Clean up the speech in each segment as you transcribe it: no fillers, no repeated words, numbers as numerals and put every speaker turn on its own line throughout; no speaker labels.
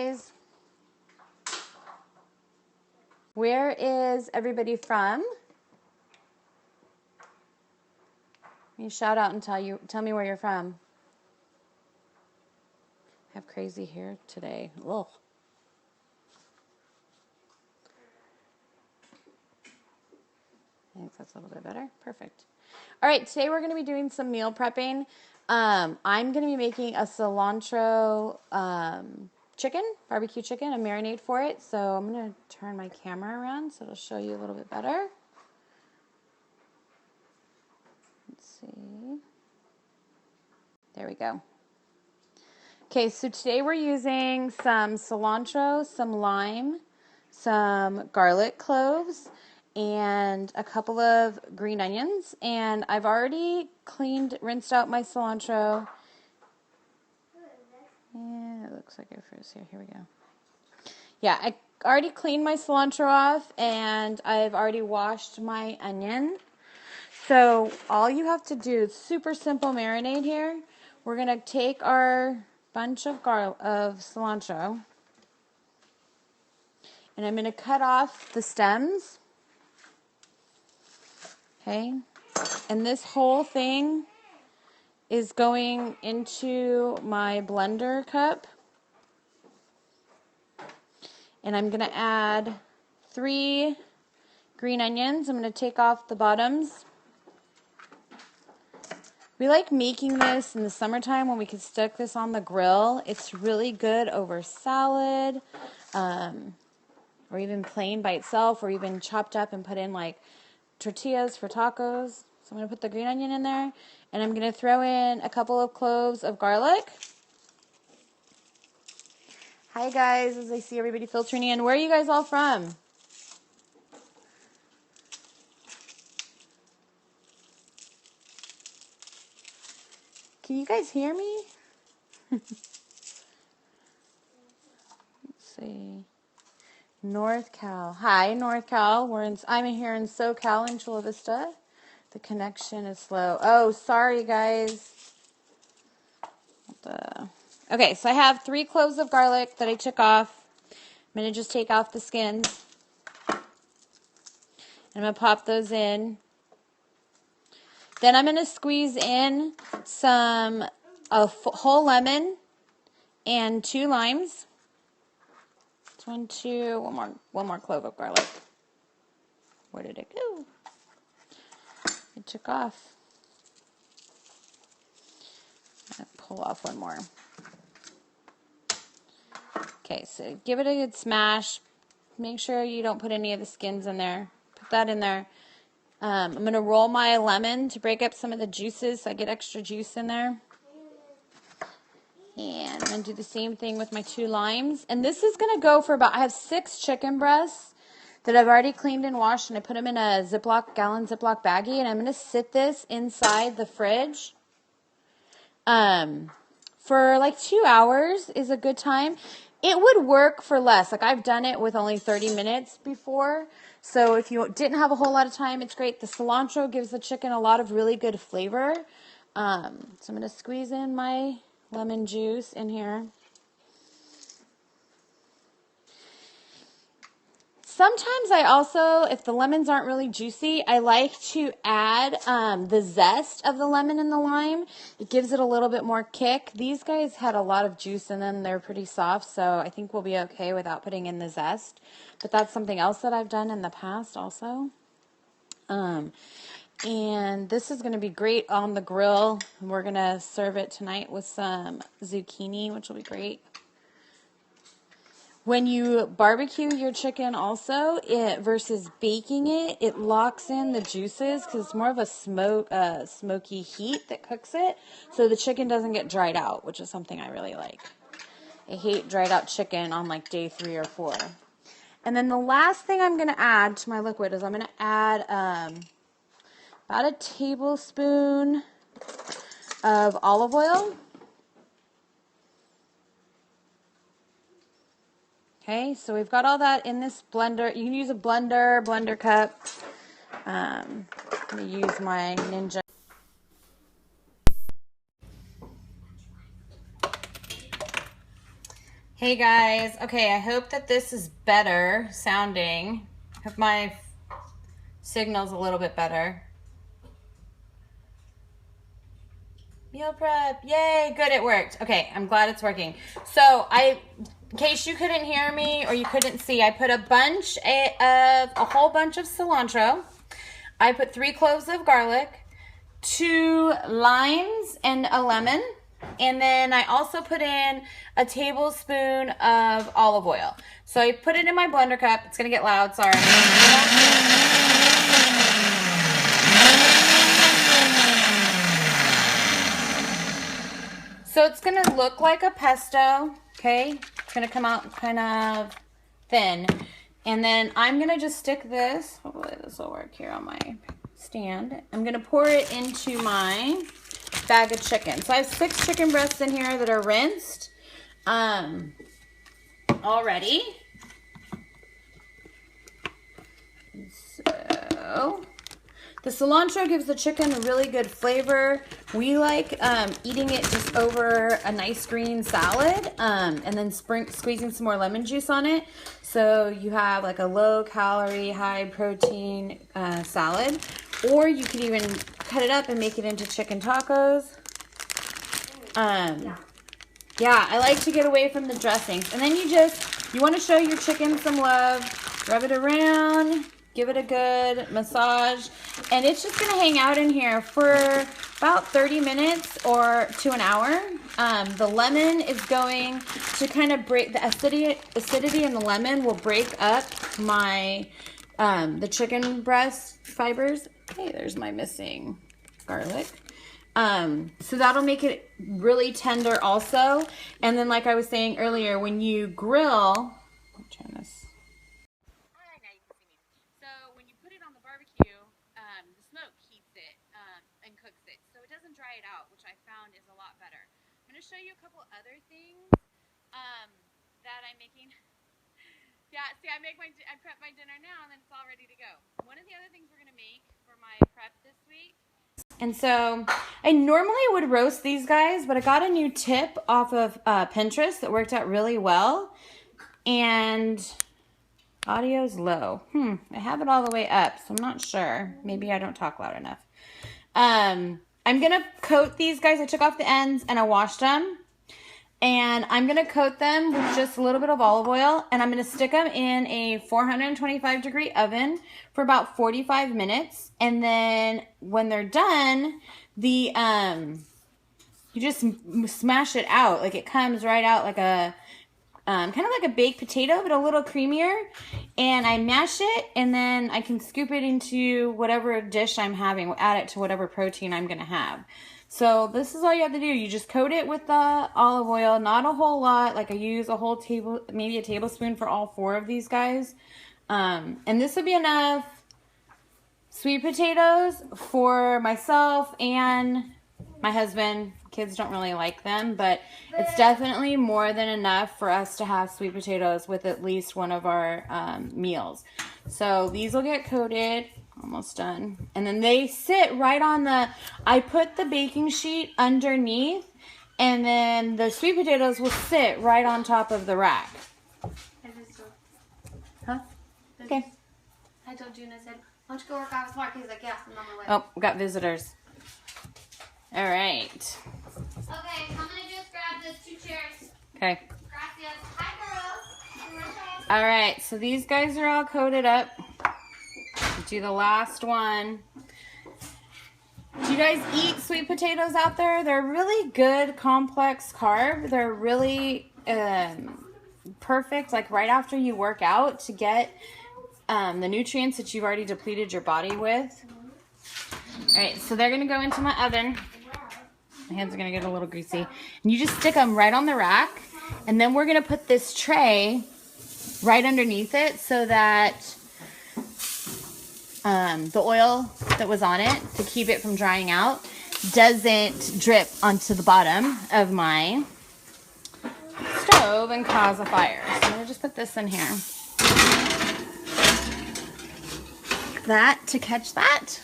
guys. Where is everybody from? You shout out and tell me where you're from. I have crazy hair today. Ugh. I think that's a little bit better. Perfect. All right, today we're going to be doing some meal prepping. I'm going to be making a cilantro chicken, barbecue chicken, a marinade for it. So I'm going to turn my camera around so it'll show you a little bit better. Let's see. There we go. Okay, so today we're using some cilantro, some lime, some garlic cloves, and a couple of green onions. And I've already rinsed out my cilantro. Yeah, it looks like it froze here. Here we go. Yeah, I already cleaned my cilantro off, and I've already washed my onion. So all you have to do is super simple marinade here. We're going to take our bunch of cilantro, and I'm going to cut off the stems. Okay, and this whole thing is going into my blender cup, and I'm going to add 3 green onions. I'm going to take off the bottoms. We like making this in the summertime when we can stick this on the grill. It's really good over salad, or even plain by itself, or even chopped up and put in like tortillas for tacos. So I'm going to put the green onion in there, and I'm going to throw in a couple of cloves of garlic. Hi guys, as I see everybody filtering in. Where are you guys all from? Can you guys hear me? Let's see. North Cal. Hi, North Cal. I'm here in SoCal in Chula Vista. The connection is slow. Oh, sorry, guys. Okay, so I have 3 cloves of garlic that I took off. I'm going to just take off the skins. I'm going to pop those in. Then I'm going to squeeze in a whole lemon and 2 limes. One more clove of garlic. Where did it go? It took off. I'm going to pull off one more. Okay, so give it a good smash. Make sure you don't put any of the skins in there. Put that in there. I'm going to roll my lemon to break up some of the juices so I get extra juice in there. And I'm going to do the same thing with my 2 limes. And this is going to go for I have 6 chicken breasts that I've already cleaned and washed, and I put them in a gallon Ziploc baggie, and I'm going to sit this inside the fridge. For like 2 hours is a good time. It would work for less. Like I've done it with only 30 minutes before. So if you didn't have a whole lot of time, it's great. The cilantro gives the chicken a lot of really good flavor. So I'm going to squeeze in my lemon juice in here. Sometimes I also, if the lemons aren't really juicy, I like to add the zest of the lemon and the lime. It gives it a little bit more kick. These guys had a lot of juice in them. They're pretty soft, so I think we'll be okay without putting in the zest. But that's something else that I've done in the past also. And this is going to be great on the grill. We're going to serve it tonight with some zucchini, which will be great. When you barbecue your chicken also, versus baking it, it locks in the juices because it's more of a smoky heat that cooks it. So the chicken doesn't get dried out, which is something I really like. I hate dried out chicken on like day 3 or 4. And then the last thing I'm going to add to my liquid is I'm going to add about a tablespoon of olive oil. Okay, so we've got all that in this blender. You can use a blender cup. I'm going to use my Ninja. Hey guys, okay, I hope that this is better sounding. Hope my signal's a little bit better. Meal prep, yay, good, it worked. Okay, I'm glad it's working. So in case you couldn't hear me or you couldn't see, I put a whole bunch of cilantro. I put 3 cloves of garlic, 2 limes and a lemon. And then I also put in a tablespoon of olive oil. So I put it in my blender cup. It's gonna get loud, sorry. So it's gonna look like a pesto, okay? It's gonna come out kind of thin. And then I'm gonna just stick this, hopefully this will work here on my stand. I'm gonna pour it into my bag of chicken. So I have 6 chicken breasts in here that are rinsed already. So the cilantro gives the chicken a really good flavor. We like eating it just over a nice green salad and then squeezing some more lemon juice on it. So you have like a low calorie, high protein salad. Or you could even cut it up and make it into chicken tacos. Yeah, I like to get away from the dressings. And then you want to show your chicken some love. Rub it around. Give it a good massage. And it's just going to hang out in here for about 30 minutes or to an hour. The lemon is going to kind of break, the acidity in the lemon will break up the chicken breast fibers. Okay, there's my missing garlic. So that'll make it really tender also. And then like I was saying earlier, when you grill, I'll turn this. All right, now you can see me. So when you put it on the barbecue, the smoke heats it and cooks it. So it doesn't dry it out, which I found is a lot better. I'm going to show you a couple other things that I'm making. Yeah, see, I prep my dinner now, and then it's all ready to go. One of the other things we're gonna make for my prep this week. And so, I normally would roast these guys, but I got a new tip off of Pinterest that worked out really well. And audio's low. I have it all the way up, so I'm not sure. Maybe I don't talk loud enough. I'm gonna coat these guys. I took off the ends and I washed them. And I'm going to coat them with just a little bit of olive oil. And I'm going to stick them in a 425 degree oven for about 45 minutes. And then when they're done, you just smash it out. Like it comes right out like a, kind of like a baked potato, but a little creamier. And I mash it and then I can scoop it into whatever dish I'm having. Add it to whatever protein I'm going to have. So this is all you have to do. You just coat it with the olive oil, not a whole lot. Like I use maybe a tablespoon for all 4 of these guys. And this would be enough sweet potatoes for myself and my husband. Kids don't really like them, but it's definitely more than enough for us to have sweet potatoes with at least one of our meals. So these will get coated. Almost done. And then they sit right on I put the baking sheet underneath, and then the sweet potatoes will sit right on top of the rack. Huh? Okay.
I told June, I said, why don't you go work out with Mark? He's like, yeah, I'm on my way.
Oh, we got visitors. All right.
Okay, I'm going to just grab those 2 chairs.
Okay.
Gracias. Hi, girls.
All right, so these guys are all coated up. Do the last one. Do you guys eat sweet potatoes out there? They're really good complex carb. They're really perfect like right after you work out to get the nutrients that you've already depleted your body with. All right, so they're gonna go into my oven. My hands are gonna get a little greasy. And you just stick them right on the rack. And then we're gonna put this tray right underneath it so that the oil that was on it to keep it from drying out doesn't drip onto the bottom of my stove and cause a fire. So I'm going to just put this in here. That to catch that.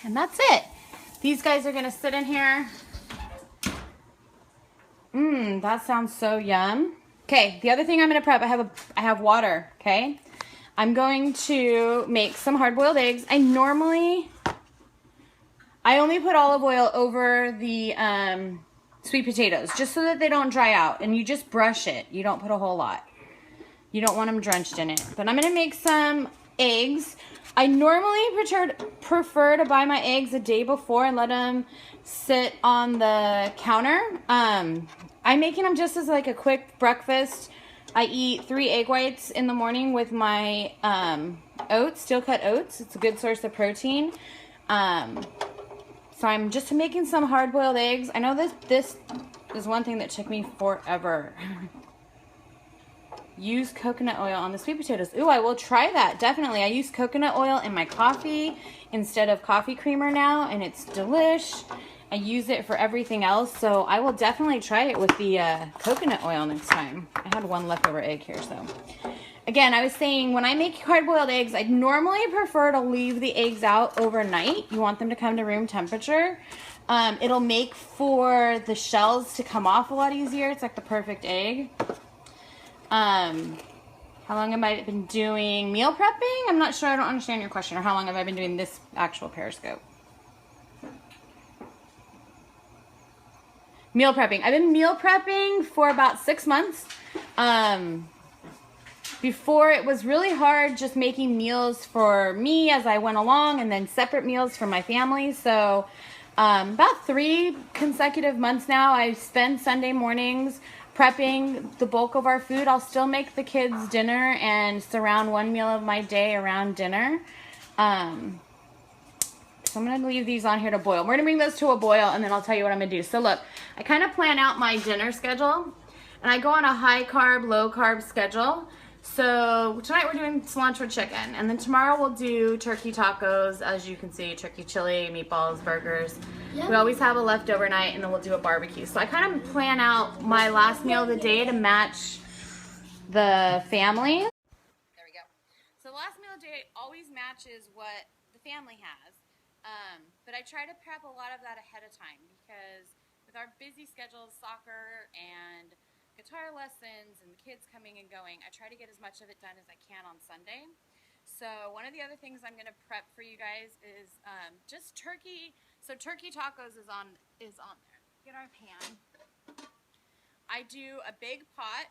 And that's it. These guys are going to sit in here. That sounds so yum. Okay, the other thing I'm gonna prep, I have water, okay? I'm going to make some hard-boiled eggs. I only put olive oil over the sweet potatoes just so that they don't dry out, and you just brush it. You don't put a whole lot. You don't want them drenched in it. But I'm gonna make some eggs. I normally prefer to buy my eggs a day before and let them sit on the counter. I'm making them just as like a quick breakfast. I eat 3 egg whites in the morning with my oats, steel cut oats. It's a good source of protein. So I'm just making some hard-boiled eggs. I know this is one thing that took me forever. Use coconut oil on the sweet potatoes. Ooh, I will try that, definitely. I use coconut oil in my coffee instead of coffee creamer now, and it's delish. I use it for everything else, so I will definitely try it with the coconut oil next time. I had one leftover egg here, so. Again, I was saying when I make hard-boiled eggs, I normally prefer to leave the eggs out overnight. You want them to come to room temperature. It'll make for the shells to come off a lot easier. It's like the perfect egg. How long have I been doing meal prepping? I'm not sure. I don't understand your question. Or how long have I been doing this actual Periscope? Meal prepping. I've been meal prepping for about 6 months. Before, it was really hard just making meals for me as I went along, and then separate meals for my family. So about 3 consecutive months now, I spend Sunday mornings prepping the bulk of our food. I'll still make the kids dinner and surround one meal of my day around dinner. So I'm going to leave these on here to boil. We're going to bring those to a boil, and then I'll tell you what I'm going to do. So look, I kind of plan out my dinner schedule, and I go on a high carb, low carb schedule. So tonight we're doing cilantro chicken, and then tomorrow we'll do turkey tacos, as you can see, turkey chili, meatballs, burgers. Yep. We always have a leftover night, and then we'll do a barbecue. So I kind of plan out my last meal of the day to match the family. There we go. So the last meal of the day always matches what the family has, but I try to prep a lot of that ahead of time because with our busy schedules, soccer and guitar lessons and the kids coming and going, I try to get as much of it done as I can on Sunday. So one of the other things I'm going to prep for you guys is just turkey. So turkey tacos is on there. Get our pan. I do a big pot.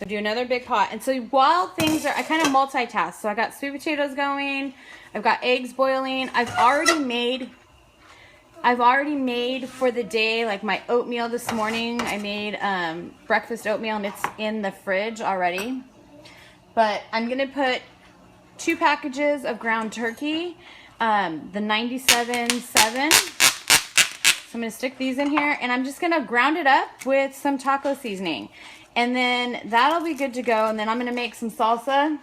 I do another big pot. And so while things are, I kind of multitask. So I got sweet potatoes going. I've got eggs boiling. I've already made for the day, like my oatmeal this morning. I made breakfast oatmeal, and it's in the fridge already. But I'm going to put 2 packages of ground turkey, the 97.7. So I'm going to stick these in here, and I'm just going to ground it up with some taco seasoning. And then that'll be good to go. And then I'm going to make some salsa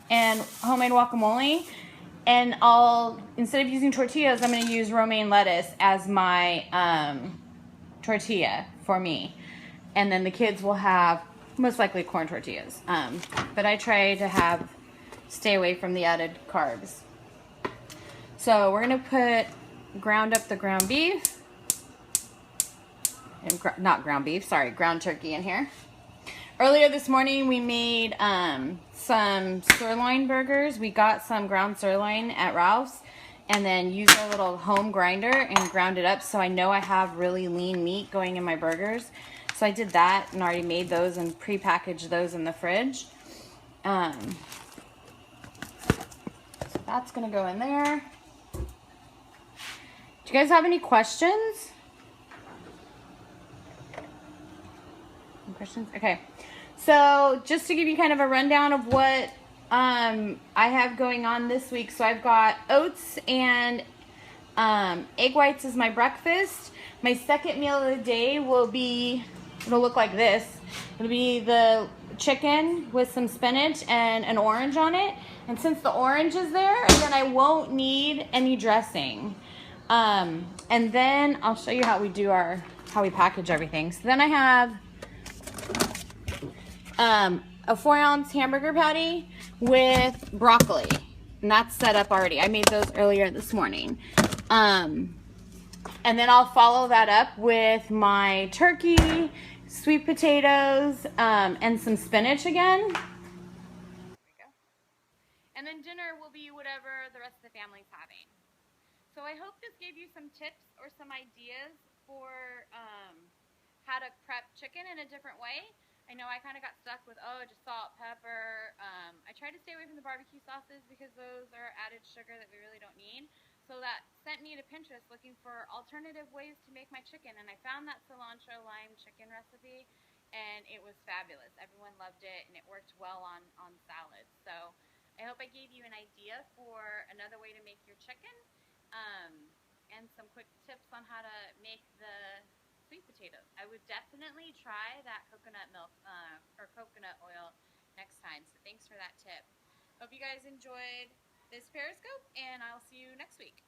and homemade guacamole. And instead of using tortillas, I'm going to use romaine lettuce as my tortilla for me. And then the kids will have most likely corn tortillas. But I try to stay away from the added carbs. So we're going to ground up the ground beef. Not ground beef, sorry, ground turkey in here. Earlier this morning, we made some sirloin burgers. We got some ground sirloin at Ralph's and then used our little home grinder and ground it up so I know I have really lean meat going in my burgers. So I did that and already made those and pre-packaged those in the fridge. So that's going to go in there. Do you guys have any questions? Any questions? Okay. So just to give you kind of a rundown of what I have going on this week. So I've got oats and egg whites as my breakfast. My second meal of the day it'll look like this. It'll be the chicken with some spinach and an orange on it. And since the orange is there, then I won't need any dressing. And then I'll show you how we package everything. So then I have a 4-ounce hamburger patty with broccoli, and that's set up already. I made those earlier this morning. And then I'll follow that up with my turkey, sweet potatoes, and some spinach again. There we go. And then dinner will be whatever the rest of the family's having. So I hope this gave you some tips or some ideas for how to prep chicken in a different way. I know I kind of got stuck with, oh, just salt, pepper. I try to stay away from the barbecue sauces because those are added sugar that we really don't need. So that sent me to Pinterest looking for alternative ways to make my chicken. And I found that cilantro lime chicken recipe, and it was fabulous. Everyone loved it, and it worked well on salads. So I hope I gave you an idea for another way to make your chicken, um, and some quick tips on how to make the sweet potatoes. I would definitely try that coconut milk or coconut oil next time. So thanks for that tip. Hope you guys enjoyed this Periscope, and I'll see you next week.